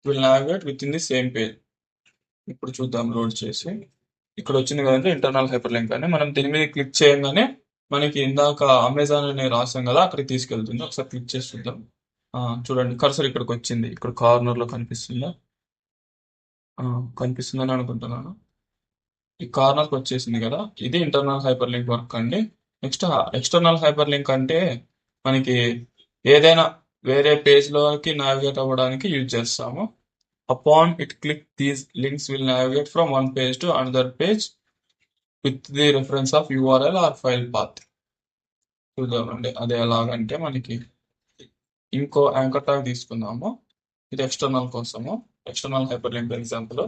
Will navigate with in the same page. ఇప్పుడు చూద్దాం load చేసి. ఇక్కడ వచ్చింది కదండి ఇంటర్నల్ హైపర్ లింక్ అని. మనం దీని మీద క్లిక్ చేయగానే మనకి ఇందాక అమెజాన్ అని రాసాం కదా అక్కడికి తీసుకెళ్తుంది. ఒకసారి క్లిక్ చేసి చూద్దాం. చూడండి కర్సర్ ఇక్కడికి వచ్చింది. ఇక్కడ కార్నర్ లో కనిపిస్తుందా? కనిపిస్తుందని అనుకుంటున్నాను. ఈ కార్నర్కి వచ్చేసింది కదా, ఇది ఇంటర్నల్ హైపర్ లింక్ వర్క్ అండి. నెక్స్ట్ ఎక్స్టర్నల్ హైపర్ లింక్ అంటే మనకి ఏదైనా వేరే పేజ్ లోకి నావిగేట్ అవ్వడానికి యూజ్ చేస్తాము. Upon it click these links will navigate from one page to another page with the reference of URL or file path. చూద్దామండి అది ఎలాగంటే మనకి ఇంకో యాంకర్ ట్యాగ్ తీసుకుందాము. ఇది ఎక్స్టర్నల్ కోసము, ఎక్స్టర్నల్ హైపర్ లింక్ ఎగ్జాంపుల్.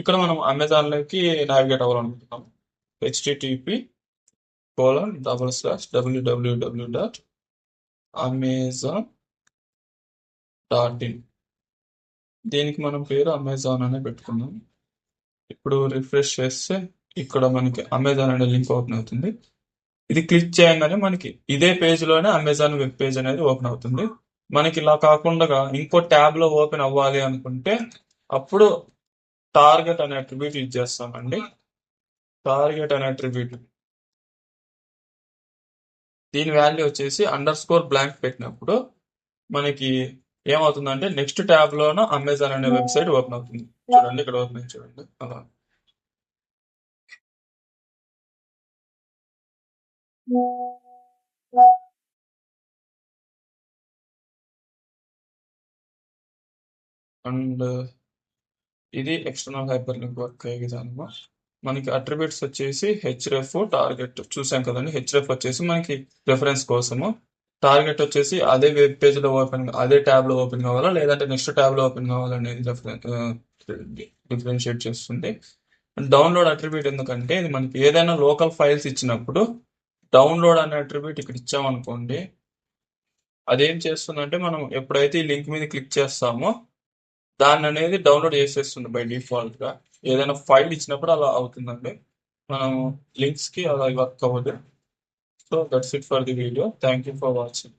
ఇక్కడ మనం అమెజాన్లోకి నావిగేట్ అవ్వాలనుకుంటున్నాం. http://www.amazon.in. దీనికి మనం పేరు అమెజాన్ అనే పెట్టుకుందాం. ఇప్పుడు రిఫ్రెష్ చేస్తే ఇక్కడ మనకి అమెజాన్ అనే లింక్ ఓపెన్ అవుతుంది. ఇది క్లిక్ చేయగానే మనకి ఇదే పేజ్ లోనే అమెజాన్ వెబ్ పేజ్ అనేది ఓపెన్ అవుతుంది. మనకి ఇలా కాకుండా ఇంకో ట్యాబ్ లో ఓపెన్ అవ్వాలి అనుకుంటే అప్పుడు టార్గెట్ అనే అట్రిబ్యూట్ యూజ్ చేస్తామండి. టార్గెట్ అనే అట్రిబ్యూట్ దీని వాల్యూ వచ్చేసి _బ్లాంక్ పెట్టినప్పుడు మనకి ఏమవుతుందంటే నెక్స్ట్ ట్యాబ్ లోన అమెజాన్ అనే వెబ్సైట్ ఓపెన్ అవుతుంది. చూడండి ఇక్కడ ఓపెన్ అయింది చూడండి అలా. అండ్ ఇది ఎక్స్టర్నల్ హైపర్ లింక్ వర్క్ అయ్యే విధానము. మనకి అట్రిబ్యూట్స్ వచ్చేసి హెచ్రెఫ్ టార్గెట్ చూసాం కదండి. హెచ్రెఫ్ వచ్చేసి మనకి రెఫరెన్స్ కోసము, టార్గెట్ వచ్చేసి అదే వెబ్ పేజ్ లో ఓపెన్, అదే ట్యాబ్ లో ఓపెన్ కావాలా లేదంటే నెక్స్ట్ ట్యాబ్ లో ఓపెన్ కావాలనేది డిఫరెన్షియేట్ చేస్తుంది. డౌన్లోడ్ అట్రిబ్యూట్ ఎందుకంటే ఇది మనకి ఏదైనా లోకల్ ఫైల్స్ ఇచ్చినప్పుడు డౌన్లోడ్ అనే అట్రిబ్యూట్ ఇక్కడ ఇచ్చామనుకోండి, అదేం చేస్తుందంటే మనం ఎప్పుడైతే ఈ లింక్ మీద క్లిక్ చేస్తామో దాన్ని అనేది డౌన్లోడ్ చేసేస్తుంది బై డిఫాల్ట్ గా. ఏదైనా ఫైల్ ఇచ్చినప్పుడు అలా అవుతుందండి. మనం లింక్స్ కి అలా వర్క్ అవ్వదు. So that's it for the video. Thank you for watching.